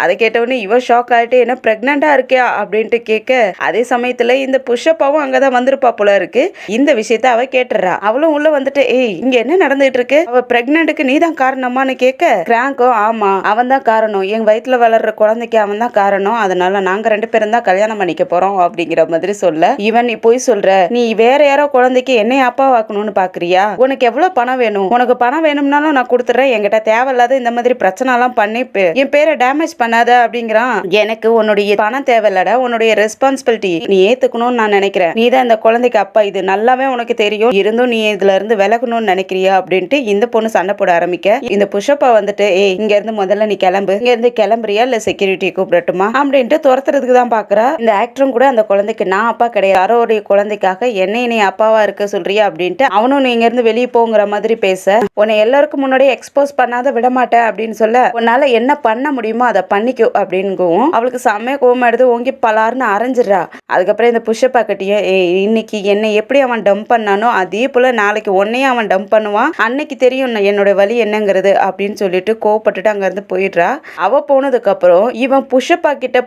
A: அதை கேட்டவொடனே இவ ஷாக் ஆகிட்டு என்ன ப்ரெக்னெண்ட்டாக இருக்கியா அப்படின்ட்டு கேட்க அதே சமயத்தில் இந்த புஷ்அப்பாவும் அங்கே தான் வந்திருப்பா போல இருக்கு. இந்த விஷயத்த அவ கேட்டுறா. அவளும் உள்ள வந்துட்டு ஏய் இங்க என்ன நடந்துட்டு இருக்கு, அவ பிரெக்னன்ட்டுக்கு நீ தான் காரணமான்னு கேட்க கிராங்கோ ஆமா அவன் தான் காரணம், எங்க வயிற்றுல வளர்ற குழந்தைக்கு அவன் தான் காரணம், அதனால நாங்க 2 பேரும் தான் கல்யாணம் பண்ணிக்க போறோம் அப்படிங்கிற மாதிரி சொல்ல இவன் நீ போய் சொல்ற, நீ வேற யாரோ குழந்தைக்கு என்னை அப்பாவாக்கணும்னு பாக்குறியா, உனக்கு எவ்வளவு பணம் வேணும், உனக்கு பணம் வேணும்னாலும் நான் கொடுத்துறேன், என்கிட்ட தேவையில்லாத இந்த மாதிரி பிரச்சனை எல்லாம் பண்ணி என் பேரை டேமேஜ் பண்ணாத அப்படிங்கிறான். எனக்கு உன்னுடைய பணம் தேவையில்லடா, உன்னுடைய ரெஸ்பான்சிபிலிட்டி நீ ஏத்துக்கணும்னு நான் நினைக்கிறேன், நீ தான் இந்த குழந்தைக்கு அப்பா, இது நல்லாவே உனக்கு தெரியும், இருந்தும் நீ இதுல இருந்து விலகணும்னு நினைக்கிறியா அப்படின்ட்டு இந்த பொண்ணு சண்டை போட ஆரம்பிக்க இந்த புஷ்அப்பா வந்துட்டு ஏய் இங்க இருந்து முதல்ல நீ கிளம்பு, இங்க இருந்து கிளம்புறியா இல்ல செக்யூரிட்டி கூப்பிடட்டுமா அப்படின்ட்டு துரத்துறதுக்கு தான் பாக்குறா. இந்த ஆக்டரும் கூட அந்த குழந்தைக்கு நான் அப்பா கிடையாது, யாரோடைய குழந்தைக்காக என்னை நீ அப்பாவா இருக்க சொல்றியா அப்படின்ட்டு அவனும் நீங்க இருந்து வெளியே போங்கிற மாதிரி பேச உன்னை எல்லாருக்கும் முன்னாடி எக்ஸ்போஸ் பண்ணாத விட மாட்டேன் அப்படின்னு சொல்ல உன்னால என்ன பண்ண முடியுமோ அதை பண்ணிக்கோ அப்படின்னுவும் அவளுக்கு செம்மையா கோவம் எடுத்து ஓங்கி பலாருன்னு அரைஞ்சிடறா. அதுக்கப்புறம் இந்த புஷ்அப்பா கட்டிய இன்னைக்கு என்னை எப்படி அவன் டம்ப் பண்ணானோ அதே போல நாளைக்கு உன்னையும் அவன் டம்ப் பண்ணுவான், அன்னைக்கு தெரியும் என்னோட வலி என்னங்கிறது அப்படின்னு சொல்லிட்டு கோவப்பட்டுட்டு அங்க இருந்து போயிடுறா. அவ போனதுக்கு அப்புறம் இவன் புஷ்அப்பா கிட்ட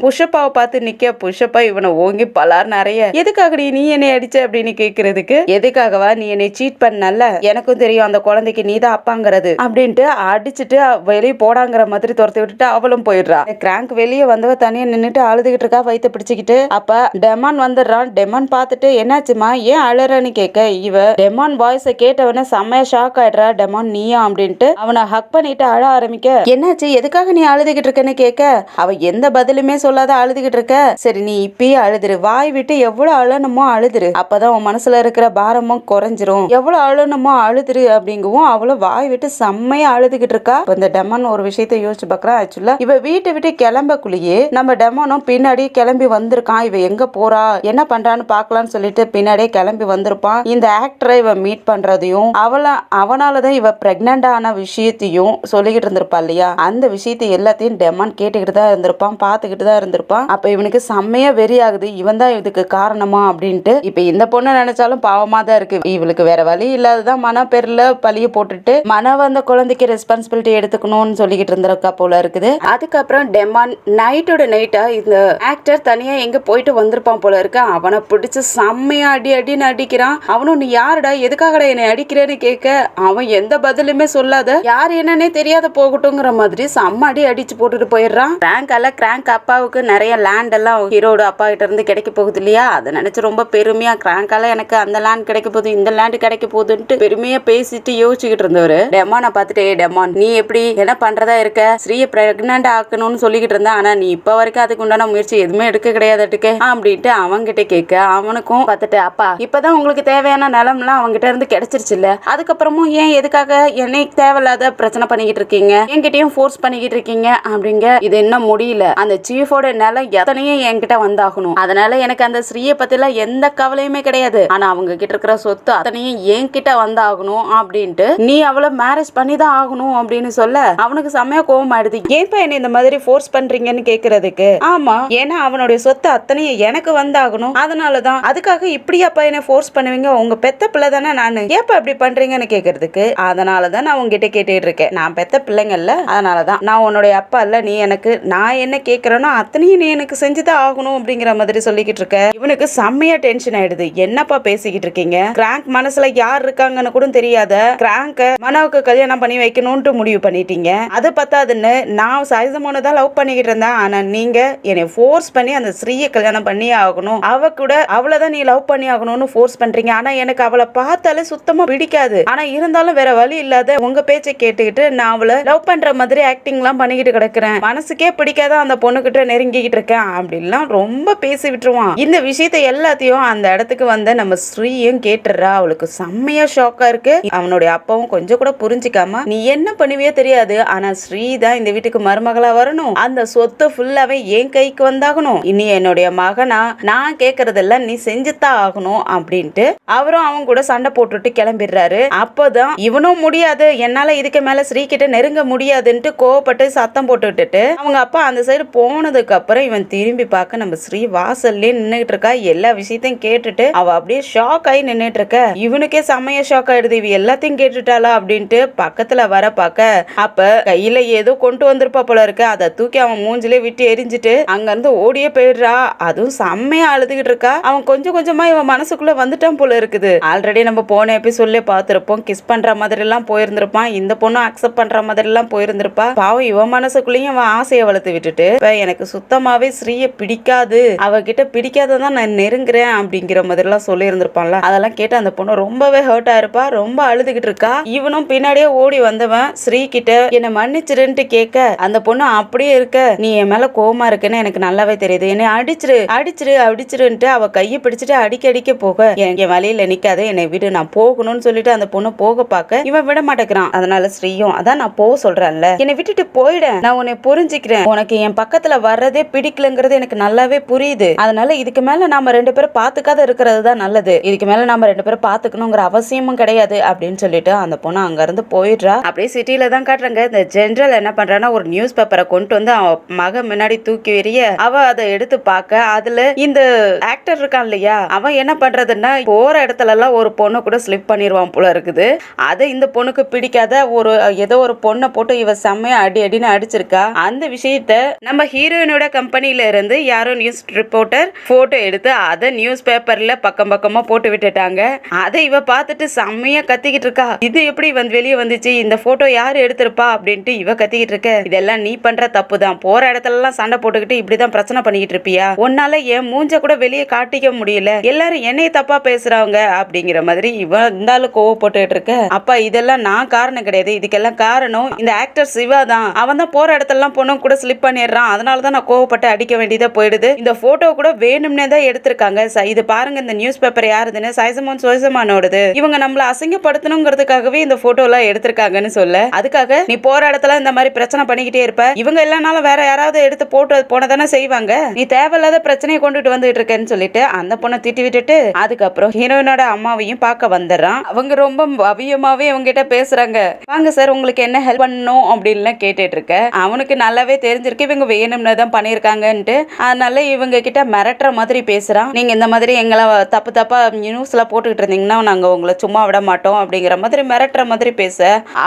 A: புஷ்அப்பாவை பார்த்து நிக்க புஷ்அப்பா இவனை ஓங்கி பலார் நிறைய எதுக்காக நீ என்னை அடிச்ச அப்படின்னு கேக்குறதுக்கு எதுக்காகவா நீ என்னை சீட் பண்ணல, எனக்கும் தெரியும் அந்த குழந்தைக்கு நீ தான் அப்பாங்கிறது அப்படின்ட்டு அடிச்சுட்டு வெளியே போடாங்கிற மாதிரி துரத்தி விட்டுட்டு அவளும் போயிடுறா. கிராங்க் வெளியே வந்தவ தனியா நின்னுட்டு அழுதுகிட்டு இருக்கா வயிற்ற பிடிச்சுக்கிட்டு. அப்ப டெமான் வந்துடுறான். டெமான் பார்த்துட்டு என்னாச்சுமா ஏன் அழறான்னு கேட்க இவ டெமான் வாய்ஸை கேட்டவன செம்மையா ஷாக் ஆயிடுறா. டெமான் நீயா அப்படின்ட்டு அவனை ஹக் பண்ணிட்டு அழ ஆரம்பிக்க என்னாச்சு எதுக்காக நீ அழுதுகிட்டு இருக்கன்னு கேட்க அவ எந்த பதிலுமே சொல்லாத அழுதுகிட்டு இருக்க. சரி நீ இப்பயே அழுதுரு, வாய் விட்டு எவ்வளவு அழணுமோ அழுதுரு, அப்பதான் உன் மனசுல இருக்கிற பாரமும் குறைஞ்சிரும், எவ்வளவு அழணுமோ அழுதுரு அப்படிங்கவும் அவளும் வாய் விட்டு செம்மையா அழுதுகிட்டு இருக்கா. இந்த டெமான் ஒரு விஷயத்த யோசிச்சு பாக்குறா. ஆக்சுவலா இவ வீட்டை விட்டு கிளம்பக்குள்ளேயே நம்ம டெமானும் பின்னாடி கிளம்பி வந்திருக்கான். இவ எங்க போறா என்ன பண்றான்னு பாக்கலாம்னு சொல்லிட்டு பின்னாடியே கிளம்பி வந்திருப்பான். இந்த ஆக்டரை இவ மீட் பண்றதையும் அவனாலதான் இவ பிரெக்னன்ட் ஆன விஷயத்தையும் சொல்லிக்கிட்டு இருந்திருப்பா இல்லையா, அந்த விஷயத்தை எல்லாத்தையும் டெமான் கேட்டுக்கிட்டு தான் இருந்திருப்பான், பாத்துக்கிட்டு தான் இருந்திருப்பான். அப்ப இவனுக்கு செம்மையா வெறி ஆகுது, இவன் தான் இதுக்கு காரணமா அப்படின்ட்டு. இப்ப இந்த பொண்ணு நினைச்சாலும் பாவமா தான் இருக்கு, இவளுக்கு வேற வழி இல்லாததான் மன பேர்ல பழிய போட்டுட்டு மனவ அந்த குழந்தைக்கு ரெஸ்பான்சிபிலிட்டி எடுத்துக்கணும்னு சொல்லிக்கிட்டு இருந்திருக்கா போல இருக்குது. அதுக்கப்புறம் டெமான் நைட்டோட நைட்டா இந்த ஆக்டர் தனியா எங்க போயிட்டு வந்திருப்பான் போல இருக்கு. அவனை பிடிச்சு செம்மையா அடின்னு அடிக்கிறான். அவனும் நீ யாருடா எதுக்காகடா என்னை அடிக்கிறேன்னு கேட்க அவன் எந்த பதிலுமே சொல்லாத யார் என்னன்னே தெரியாத போகட்டும்ங்கிற மாதிரி செம்ம அடிச்சு போட்டுட்டு போயிடுறான். கிராங்க் அப்பாவுக்கு நிறைய லேண்ட் எல்லாம் ஹீரோட அப்பா கிட்ட இருந்து கிடைக்க போகுது இல்லையா, அதை நினைச்சு ரொம்ப பெருமையா கிராங்கால எனக்கு அந்த லேண்ட் கிடைக்க போகுது இந்த லேண்ட் கிடைக்க போகுதுன்ட்டு பெருமையா பேசிட்டு யோசிச்சுக்கிட்டு இருந்தவரு டெமானை பார்த்துட்டு டெமான் நீ எப்படி என்ன பண்றதா இருக்க, ஸ்ரீயை பிரெக்னன்ட் ஆக்கணும்னு சொல்லிக்கிட்டு இருந்தா, ஆனா நீ இப்ப வரைக்கும் அதுக்கு உண்டான முயற்சி எதுவுமே எடுக்க கிடையாதுட்டுக்கு அப்படின்ட்டு அவன்கிட்ட கேட்க அவனுக்கும் பார்த்துட்டு அப்பா இப்பதான் உங்களுக்கு தேவையான நிலம்லாம் அவங்ககிட்ட இருந்து கிடைச்சிருச்சு இல்ல, அதுக்கப்புறமும் ஏன் எதுக்காக என்னை தேவையில்லாத பிரச்சனை பண்ணிக்கிட்டு இருக்கீங்க, என்கிட்டயும் ஃபோர்ஸ் பண்ணிக்கிட்டு இருக்கீங்க அப்படிங்க. இது என்ன முடியல, அந்த சீஃபோட நிலம் எத்தனையும் என்கிட்ட வந்தாகணும், அதனால எனக்கு அந்த ஸ்ரீயை பத்திலாம் எந்த கவலையுமே கிடையாது, ஆனா அவங்க கிட்ட இருக்கிற சொத்து அத்தனையும் என்கிட்ட வந்தாகணும் அப்படின்ட்டு நீ அவளை மேரேஜ் பண்ணி தான் ஆகணும் அப்படின்னு சொல்ல அவனுக்கு செம்மையா கோவம் ஆயிடுது. ஏன்பா என்ன இந்த மாதிரி ஃபோர்ஸ் பண்றீங்கன்னு கேக்குறதுக்கு ஆமா ஏன்னா அவனுடைய சொத்து அத்தனையும் எனக்கு வந்தாகணும், அதனாலதான் அதுக்காக இப்படியாப்பா என்ன ஃபோர்ஸ் பண்ணுவீங்க, உங்க பெத்த பிள்ளை தானே நானு, ஏப்பா இப்படி பண்றீங்கன்னு கேக்குறதுக்கு அதனாலதான் நான் உங்ககிட்ட கேட்டுட்டு இருக்கேன், நான் பெத்த பிள்ளைங்கல்ல அதனாலதான், நான் உன்னுடைய அப்பா இல்ல, நீ எனக்கு நான் என்ன கேக்குறேனோ அத்தனையும் நீ எனக்கு செஞ்சுதான் ஆகணும் அப்படிங்கிற மாதிரி சொல்லிக்கிட்டு இருக்க. இவனுக்கு செம்மையா டென்ஷன் ஆயிடுது, என்னப்பா பேசிக்கிட்டு இருக்கீங்க, கிராங்க் மனசுல யார் இருக்காங்கன்னு கூட தெரியாத கிராங்க மனோவுக்கு கல்யாணம் பண்ணி வைக்கணும்னு முடிவு பண்ணிட்டீங்க, அது பத்தாதுன்னு நான் சைசமோனை தான் லவ் பண்ணிக்கிட்டு இருந்தேன், ஆனா நீங்க என்னை ஃபோர்ஸ் பண்ணி அந்த ஸ்ரீயை கல்யாணம் பண்ணி ஆகணும், அவ கூட அவளதான் நீ லவ் பண்ணி ஆகணும்னு ஃபோர்ஸ் பண்றீங்க, ஆனா எனக்கு அவளை பார்த்தாலே சுத்தமா பிடிக்காது, ஆனா இருந்தாலும் வேற வழி இல்லாத உங்க பேச்சை கேட்டுக்கிட்டு நான் அவளை லவ் பண்ற மாதிரி ஆக்டிங் எல்லாம் பண்ணிக்கிட்டு கிடக்குறேன், மனசுக்கே பிடிக்காத அந்த பொண்ணுகிட்ட நெருங்கிக்கிட்டு இருக்கேன் அப்படின்லாம் ரொம்ப பேசி விட்டுருவான். இந்த விஷயத்தை எல்லாத்தையும் அந்த இடத்துக்கு வந்த நம்ம ஸ்ரீயும் கேட்டுறா. அவளுக்கு செம்மையா ஷாக்கா இருக்கு. அவனுடைய அப்பாவும் கொஞ்சம் கூட புரிஞ்சிக்காம நீ என்ன பண்ணுவியோ தெரியாது, ஆனா ஸ்ரீ தான் இந்த வீட்டுக்கு மருமகளா வரணும், அந்த சொத்து ஃபுல்லாவே என் கைக்கு வந்தாகணும், இனி என்னுடைய மகனா நான் கேக்குறதெல்லாம் நீ செஞ்சுதான் ஆகணும் அப்படின்ட்டு அவரும் அவன் கூட சண்டை போட்டுட்டு கிளம்பிடுறாரு. அப்போதான் இவனும் முடியாது, என்னால இதுக்கு மேல ஸ்ரீ கிட்ட நெருங்க முடியாதுன்ட்டு கோவப்பட்டு சத்தம் போட்டுட்டு அவங்க அப்பா அந்த சைடு போனதுக்கு அப்புறம் இவன் திரும்பி பார்க்க நம்ம ஸ்ரீ வாசல்லே நின்னுட்டு இருக்கா. எல்லா விஷயத்தையும் கேட்டுட்டு அவ அப்படியே ஷாக் ஆகி நின்னுட்டு இருக்க. இவனுக்கே செம்மையா ஷாக் ஆயிடுது, இவ எல்லாத்தையும் கேட்டுட்டாளா அப்படின்ட்டு பக்கத்துல வர பார்க்க அப்ப கைய கையில ஏதோ கொண்டு வந்திருப்பா போல இருக்கு. அதை தூக்கி அவன் மூஞ்சிலே விட்டு எரிஞ்சிட்டு அங்க இருந்து ஓடியே போயிடுறா. அதுவும் செம்மையா அழுதுகிட்டு இருக்கா. அவன் கொஞ்சம் கொஞ்சமா இவன் மனசுக்குள்ள வந்துட்டான் போல இருக்குது. ஆல்ரெடி நம்ம போன எபிசோட்லயே பார்த்திருப்போம். கிஸ் பண்ற மாதிரி எல்லாம் போயிருந்திருப்பான். இந்த பொண்ணு அக்செப்ட் பண்ற மாதிரி எல்லாம் போயிருந்திருப்பா. பாவம் இவன் மனசுக்குள்ளேயும் அவன் ஆசையை வளர்த்து விட்டுட்டு எனக்கு சுத்தமாவே ஸ்ரீய பிடிக்காது, அவகிட்ட பிடிக்காததான் நான் நெருங்குறேன் அப்படிங்கிற மாதிரி எல்லாம் சொல்லி இருந்திருப்பான்ல. அதெல்லாம் கேட்டு அந்த பொண்ணு ரொம்பவே ஹர்ட் ஆயிருப்பா. ரொம்ப அழுதுகிட்டு இருக்கா. இவனும் பின்னாடியே ஓடி வந்தவன் ஸ்ரீ கிட்ட என்ன மன்னிச்சிருன்ட்டு கேட்க அந்த பொண்ணு அப்படியே இருக்க, நீ என் மேல கோவமா இருக்குன்னு எனக்கு நல்லாவே தெரியுது, என்னை அடிச்சிரு அடிச்சிரு அடிச்சிருன்ட்டு அவ கையை பிடிச்சிட்டு அடிக்க போக என் வழியில நிக்காத, என்னை விடு, நான் போகணும்னு சொல்லிட்டு அந்த பொண்ணு போக பார்க்க இவன் விட மாட்டேங்கிறான். அதனால ஸ்ரீயும் அதான் நான் போக சொல்றேன்ல, என்னை விட்டுட்டு போயிட, நான் உன்னை புரிஞ்சுக்கிறேன், உனக்கு என் பக்கத்துல வர்றதே பிடிக்கலங்கிறது எனக்கு நல்லாவே புரியுது, அதனால இதுக்கு மேல நாம ரெண்டு பேரும் பாத்துக்காத இருக்கிறது தான் நல்லது, இதுக்கு மேல நாம ரெண்டு பேரும் பாத்துக்கணுங்கிற அவசியமும் கிடையாது அப்படின்னு சொல்லிட்டு அந்த பொண்ணு அங்க இருந்து போயிடுறா. அப்படியே சிட்டில தான் காட்டுறாங்க. இந்த ஜெனரல் என்ன பண்றான்னா ஒரு நியூஸ் பேப்பரை கொண்டு வந்து அவன் மக முன்னாடி தூக்கி எறிய அவ அதை எடுத்து பார்க்க அதுல இந்த ஆக்டர் இருக்கான் இல்லையா, அவன் என்ன பண்றதுன்னா போற இடத்துல எல்லாம் ஒரு பொண்ணு கூட ஸ்லிப் பண்ணிடுவான் போல இருக்குது. அதை இந்த பொண்ணுக்கு பிடிக்காத ஒரு ஏதோ ஒரு பொண்ணை போட்டு இவ செம்மையா அடின்னு அடிச்சிருக்கா. அந்த விஷயத்த நம்ம ஹீரோயினோட கம்பெனில இருந்து யாரோ நியூஸ் ரிப்போர்ட்டர் போட்டோ எடுத்து அதை நியூஸ் பேப்பர்ல பக்கம் பக்கமா போட்டு விட்டுட்டாங்க. அதை இவ பார்த்துட்டு செம்மையா கத்திக்கிட்டு இருக்கா. இது எப்படி வெளியே வந்துச்சு, இந்த போட்டோ யாரு எடுத்திருப்பா அப்படின்ட்டு இவ கத்திக்கிட்டு இருக்க. இதெல்லாம் நீ பண்ற தப்பு தான், போற இடத்துல எல்லாம் சண்டை போட்டுக்கிட்டு இப்படிதான் பிரச்சனை பண்ணிக்கிட்டு இருப்பியா, உன்னால என் மூஞ்ச கூட வெளியே காட்டிக்க முடியல, எல்லாரும் என்னைய தப்பா பேசுறாங்க அப்படிங்கிற மாதிரி இவன் இருந்தாலும் கோவப்பட்டுக்கிட்டு இருக்க. அப்பா இதெல்லாம் நான் காரணம் கிடையாது, இதுக்கெல்லாம் காரணம் இந்த ஆக்டர் சிவா தான், அவன் தான் போற இடத்துல எல்லாம் பொண்ணு கூட ஸ்லிப் பண்ணிடுறான், அதனாலதான் நான் கோவப்பட்டு அடிக்க வேண்டியதா போயிடுது, இந்த போட்டோ கூட வேணும்னே தான் எடுத்திருக்காங்க, இது பாருங்க இந்த நியூஸ் பேப்பர் யாருதுன்னு சைசமான் சோசமானோடது, இவங்க நம்மள அசிங்கப்படுத்தணுங்கிறதுக்காகவே இந்த போட்டோ எல்லாம் எடுத்திருக்காங்கன்னு சொல்ல, அதுக்காக நீ போற இடத்துல இந்த மாதிரி பிரச்சனை பண்ணிக்கிட்டே இருப்ப, இவங்க இல்லனாலும் வேற யாராவது எடுத்து போட்டு போனதானே செய்வாங்க, நீ தேவையில்லாத பிரச்சனையை கொண்டுட்டு வந்துட்டு இருக்கேன்னு சொல்லிட்டு அந்த பொண்ணை திட்டி விட்டுட்டு அதுக்கப்புறம் ஹீரோயினோட அம்மாவையும் பார்க்க வந்துடுறான். அவங்க ரொம்ப அவியமாவே அவங்க கிட்ட பேசுறாங்க. வாங்க சார் உங்களுக்கு என்ன ஹெல்ப் பண்ணணும் அப்படின்னு கேட்டுட்டு இருக்க. அவனுக்கு நல்லாவே தெரிஞ்சிருக்கு இவங்க வேணும்னு தான் பண்ணிருக்காங்கன்ட்டு. அதனால இவங்க கிட்ட மிரட்டுற மாதிரி பேசுறான். நீங்க இந்த மாதிரி எங்களை தப்பா நியூஸ்ல போட்டுக்கிட்டு இருந்தீங்கன்னா நாங்க உங்களை சும்மா விட மாட்டோம் அப்படிங்கிற மாதிரி மிரட்டுற மாதிரி பேச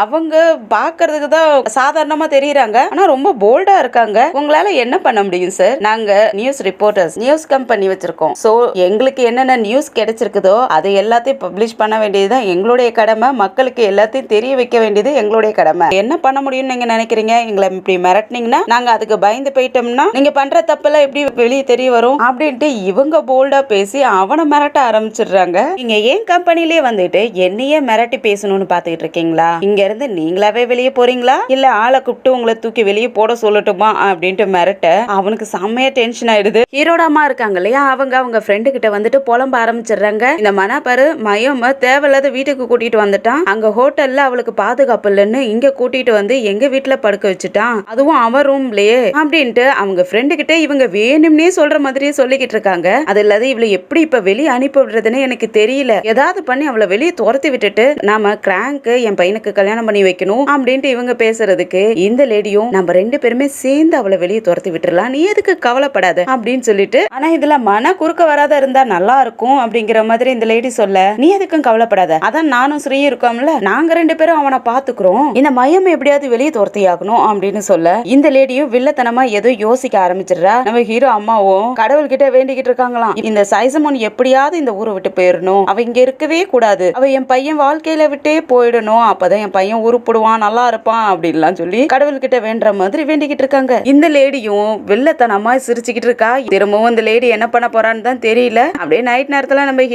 A: அவங்க பாக்குறதுக்கு தான் சாதாரணமா தெரியுறாங்க. ஆனா ரொம்ப போல்டா இருக்காங்க. உங்களால என்ன பண்ண முடியும் சார், நாங்க நியூஸ் ரிப்போர்ட்டர்ஸ் நியூஸ் கம்பெனி வச்சிருக்கோம், சோ எங்களுக்கு என்னென்ன நியூஸ் கிடைச்சிருக்குதோ அதை எல்லாத்தையும் பப்ளிஷ் பண்ண வேண்டியதுதான் எங்களுடைய கடமை, மக்களுக்கு எல்லாத்தையும் தெரிய வைக்க வேண்டியது எங்களுடைய கடமை, என்ன பண்ண முடியும்னு நீங்க நினைக்கிறீங்க, எங்களை இப்படி மிரட்டினீங்கன்னா நாங்க அதுக்கு பயந்து போயிட்டோம்னா நீங்க பண்ற தப்பெல்லாம் எப்படி வெளியே தெரிய வரும் அப்படின்ட்டு இவங்க போல்டா பேசி அவனை மிரட்ட ஆரம்பிச்சிடுறாங்க. நீங்க ஏன் கம்பெனிலே வந்துட்டு என்னையே மிரட்டி பேசணும்னு பாத்துக்கிட்டு இருக்கீங்களா, இங்க இருந்து நீங்களாவே வெளியே போறீங்களா இல்ல ஆளை கூப்பிட்டு உங்களை தூக்கி வெளியே போட சொல்லட்டுமா அப்படின்ட்டு மிரட்ட அவனுக்கு செம்மையா டென்ஷன் ஆயிடுது. ஹீரோட அம்மா இருக்காங்க இல்லையா, அவங்க ஃப்ரெண்டு கிட்ட வந்துட்டு புலம்ப ஆரம்பிச்சிடுறாங்க. இந்த மனாபாரு மயம் தேவையில்லாத வீட்டுக்கு கூட்டிட்டு வந்துட்டான், அங்க ஹோட்டல்ல அவளுக்கு பாதுகாப்பு இல்லைன்னு இங்க கூட்டிட்டு வந்து எங்க வீட்டுல படுக்க வச்சுட்டான், அதுவும் அவன் ரூம்லயே அப்படின்ட்டு அவங்க ஃப்ரெண்டு கிட்ட இவங்க வேணும்னே சொல்ற மாதிரியே சொல்லிக்கிட்டு இருக்காங்க. அது இல்லாத இவளை எப்படி இப்ப வெளியே அனுப்பி விடுறதுன்னு எனக்கு தெரியல, ஏதாவது பண்ணி அவளை வெளியே துரத்தி விட்டுட்டு நாம கிராங்க் என் பையனுக்கு கல்யாணம் பண்ணி வைக்கணும் அப்படின்ட்டு இவங்க பேசுறதுக்கு இந்த லேடியும் நம்ம ரெண்டு பேருமே சேர்ந்து அவளை வெளியே துரத்தி விட்டுறலாம், நீ எதுக்கு கவலைப்படாத அப்படின்னு சொல்லிட்டு, ஆனா இதுல மன குறுக்க வராத இருந்தா நல்லா இருக்கும் அப்படிங்கிற மாதிரி இந்த லேடி சொல்ல, நீ எதுக்கும் கவலைப்படாத, அதான் நானும் ஸ்ரீ இருக்கோம்ல, நாங்க ரெண்டு பேரும் அவனை பாத்துக்கிறோம், இந்த மையம் எப்படியாவது வெளியே துரத்தி ஆகணும் அப்படின்னு சொல்ல இந்த லேடியும் வில்லத்தனமா ஏதோ யோசிக்க ஆரம்பிச்சிடுறா. நம்ம ஹீரோ அம்மாவும் கடவுள் கிட்ட வேண்டிக்கிட்டு இருக்காங்களாம், இந்த சைசமோன் எப்படியாவது இந்த ஊரை விட்டு போயிடணும், அவ இங்க இருக்கவே கூடாது, அவ என் பையன் வாழ்க்கையில விட்டே போயிடணும், அப்பதான் என் பையன் உருப்படுவான் நல்லா இருப்பான் அப்படின்லாம் சொல்லி கடவுள் கிட்ட வேண்ட மாதிரி வேண்டிக்கிட்டு இருக்காங்க. இந்த லேடியும் வில்லத்தனமா சிரிச்சுக்கிட்டு இருக்கா. திரும்பவும் இந்த லேடி என்ன பண்ண போறான்னு தான் தெரியல. அப்படியே நைட் நேரத்துல நம்ம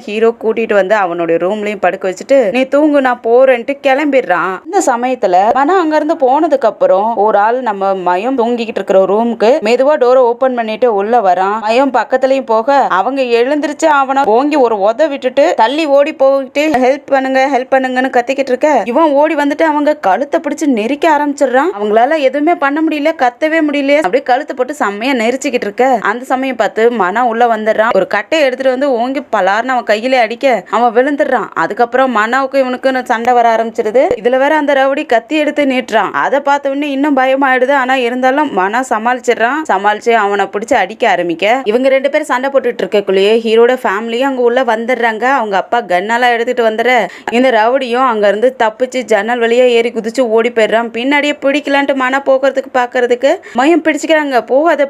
A: ஹீரோ கூட்டிட்டு வந்து அவனுடைய ரூம்லயும் படுக்க வச்சுட்டு நீ தூங்கு நான் போறேன்ட்டு கிளம்பிடுறான். இந்த சமயத்துல ஆனா அங்க இருந்து போனதுக்கு அப்புறம் ஒரு ஆள் நம்ம மயம் தூங்கிக்கிட்டு இருக்கிற ரூமுக்கு மெதுவா டோரை ஓபன் பண்ணிட்டு உள்ள வரான். மயம் பக்கத்துலயும் போக அவங்க எழுந்திருச்சு அவனை ஓங்கி ஒரு உத விட்டுட்டு தள்ளி ஓடி போயிட்டு ஹெல்ப் பண்ணுங்கன்னு கத்திக்கிட்டு இருக்க. இவன் ஓடி வந்துட்டு அவங்க கழுத்தை பிடிச்சு நெரிக்க ஆரம்பிச்சிடுறான். அவங்களால எதுவுமே பண்ண முடியல, கத்தவே முடியல, அப்படியே கழுத்தை போட்டு செம்மையா நெரிச்சுக்கிட்டு இருக்க. அந்த சமயம் பார்த்து மனம் உள்ள வந்துடுறான். ஒரு கட்டையை எடுத்துட்டு வந்து ஓங்கி பலார்னு அவன் கையிலே அடிக்க அவன் விழுந்துடுறான். அதுக்கப்புறம் மனாவுக்கு இவனுக்கு சண்டை வர ஆரம்பிச்சிருது. இதுல வேற அந்த ரவுடி கத்தி எடுத்து நீட்டுறான். அதை பார்த்த உடனே இன்னும் பயமாயிடுது. ஆனா இருந்தாலும் மனா சமாளிச்சு அவனை பிடிச்சு அடிக்க ஆரம்பிக்க இவங்க ரெண்டு பேரும் சண்டை போட்டுட்டு இருக்கக்குள்ளேயே ஹீரோட ஃபேமிலியும் அங்க உள்ள வந்துடுறாங்க. அவங்க அப்பா கன்னாலாம் எடுத்துட்டு வந்துடுற இந்த ரவுடியும் அங்க இருந்து தப்பிச்சு ஜன்னல் வழியா ஏறி குதிச்சு ஓடி போயிடுறான். விடுறான். பின்னாடியே பிடிக்கலான்ட்டு மன போக்குறதுக்கு பாக்குறதுக்கு மயம் பிடிச்சிக்கிறாங்க.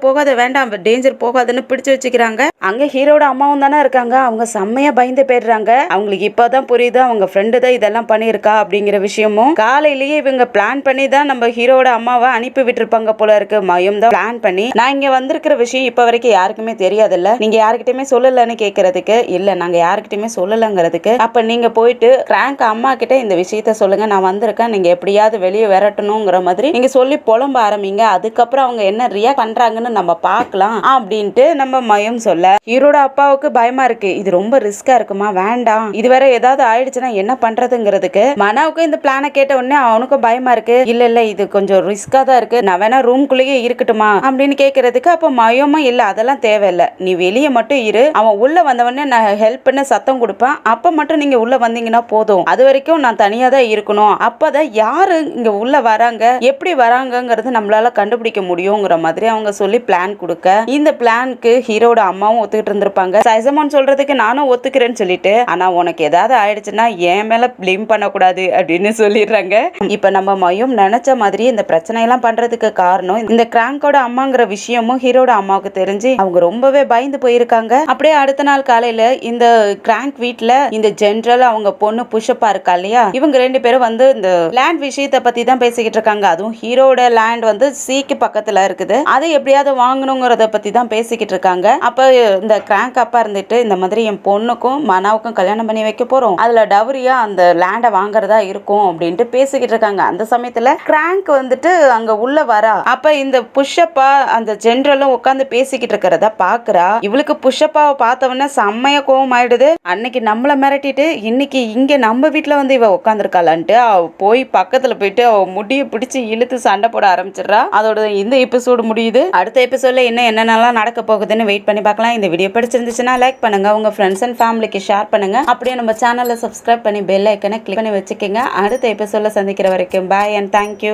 A: போகாத வேண்டாம், டேஞ்சர் போகாதுன்னு பிடிச்சு வச்சுக்கிறாங்க. அங்க ஹீரோட அம்மாவும் தானே இருக்காங்க. அவங்க செம்மையா பயந்து போயிடுறாங்க. அவங்களுக்கு இப்பதான் புரியுது அவங்க ஃப்ரெண்டு தான் இதெல்லாம் பண்ணியிருக்கா அப்படிங்கிற விஷயமும். காலையிலேயே இவங்க பிளான் பண்ணி தான் நம்ம ஹீரோட அம்மாவை அனுப்பி விட்டுருப்பாங்க போல இருக்கு. மயம் தான் பிளான் பண்ணி நான் இங்க வந்திருக்கிற விஷயம் இப்ப வரைக்கும் யாருக்குமே தெரியாதுல்ல, நீங்க யாருக்கிட்டயுமே சொல்லலன்னு கேட்கறதுக்கு, இல்ல நாங்க யாருக்கிட்டயுமே சொல்லலங்கிறதுக்கு, அப்ப நீங்க போயிட்டு கிராங்க் அம்மா கிட்ட இந்த விஷயத்த சொல்லுங்க, நான் வந்திருக்கேன், நீங்க எப்படியாவது வெளியே விரட்டணுங்கிற மாதிரி நீங்க சொல்லி புலம்ப ஆரம்பிங்க. அதுக்கப்புறம் அவங்க என்ன ரியாக்ட் பண்றாங்கன்னு நம்ம பார்க்கலாம் அப்படின்ட்டு நம்ம மயம் சொல்ல, ஹீரோட அப்பாவுக்கு பயமா இருக்கு. இது ரொம்ப ரிஸ்கா இருக்குமா, வேண்டாம், இதுவரை ஏதாவது ஆயிடுச்சுன்னா என்ன பண்றதுங்கிறதுக்கு. மனாவுக்கு இந்த பிளான கேட்ட உடனே அவனுக்கும் பயமா இருக்கு. இல்ல இது கொஞ்சம் ரிஸ்கா தான் இருக்கு, நான் வேணா ரூம்குள்ளேயே இருக்கட்டுமா அப்படின்னு கேட்கறதுக்கு, அப்ப மயமும் இல்ல அதெல்லாம் தேவையில்லை, நீ வெளியே மட்டும் இரு, அவன் உள்ள வந்தவொடனே நான் ஹெல்ப் பண்ண சத்தம் கொடுப்பேன், அப்ப மட்டும் நீங்க உள்ள வந்தீங்கன்னா போதும், அது வரைக்கும் நான் தனியா தான் இருக்கணும், அப்பதான் யாரு இங்க உள்ள வராங்க எப்படி வராங்கங்கிறது நம்மளால கண்டுபிடிக்க முடியுங்கிற மாதிரி அவங்க சொல்லி பிளான் கொடுக்க, இந்த பிளானுக்கு ஹீரோட அம்மாவும் ஒத்துக்கிட்டு இருந்திருப்பாங்க. சைசமான் சொல்றதுக்கு நானும் ஒத்துக்கிறேன்னு சொல்லிட்டு, ஆனா உனக்கு ஏதாவது ஆயிடுச்சுன்னா என் மேல பிளேம் பண்ணக்கூடாது அப்படின்னு சொல்லிடுறாங்க. இப்ப நம்ம மயம் நினைச்ச மாதிரி இந்த பிரச்சனையெல்லாம் பண்றதுக்கு காரணம் இந்த கிராங்கோட அம்மாங்கிற விஷயமும் ஹீரோட அம்மாவுக்கு தெரிஞ்சு அவங்க ரொம்பவே பயந்து போயிருக்காங்க. அப்படியே அடுத்த நாள் காலையில இந்த கிராங்க் வீட்ல இந்த ஜெனரல் அவங்க பொண்ணு புஷ்பா இருக்கா இல்லையா, இவங்க ரெண்டு பேரும் வந்து இந்த லேண்ட் விஷயத்தை பத்தி தான் பேசிக்கிட்டு இருக்காங்க. அதுவும் ஹீரோட லேண்ட் வந்து சீக்கு பக்கத்துல இருக்குது, அதை எப்படியாவது வாங்கணுங்கிறத பத்தி தான் பேசிக்கிட்டு இருக்காங்க. அப்ப இந்த கிராங்க் அப்பா இருந்துட்டு, இந்த மாதிரி என் பொண்ணுக்கும் மனாவுக்கும் கல்யாணம் பண்ணி வைக்க போறோம், அதுல டவரியா அந்த லேண்டை வாங்குறதா இருக்கும் அப்படின்ட்டு பேசிக்கிட்டு இருக்காங்க. அந்த சமயத்துல கிராங்க் வந்துட்டு அங்க உள்ள வரா. அப்ப இந்த புஷ்பா அந்த ஜெனரலும் உட்காந்து பேசிக்கிட்டு இருக்கிறத பாக்குறா. இவளுக்கு புஷ்பாவை பார்த்தவொடனே செம்மையா கோவம் ஆயிடுது. அன்னைக்கு நம்மள மிரட்டிட்டு இன்னைக்கு இங்க நம்ம வீட்டுல வந்து இவ உட்காந்துருக்காளான்ட்டு அவ போய் பக்கத்துல போயிட்டு அவ முடிய பிடிச்சு இழுத்து சண்டை போட ஆரம்பிச்சிடறா. அதோட இந்த எபிசோடு முடியுது. அடுத்த எபிசோட்ல என்னென்னலாம் நடக்க போகுதுன்னு வெயிட் பண்ணி பார்க்கலாம். இந்த வீடியோ பிடிச்சிருந்துச்சுன்னா லைக் பண்ணுங்க, உங்க ஃப்ரெண்ட்ஸ் அண்ட் ஃபேமிலிக்கு ஷேர் பண்ணுங்க, அப்படியே நம்ம சேனலை சப்ஸ்கிரைப் பண்ணி பெல் ஐக்கனை கிளிக் பண்ணி வச்சுக்கோங்க. அடுத்த எபிசோட்ல சந்திக்கிற வரைக்கும் பாய் அண்ட் தேங்க்யூ.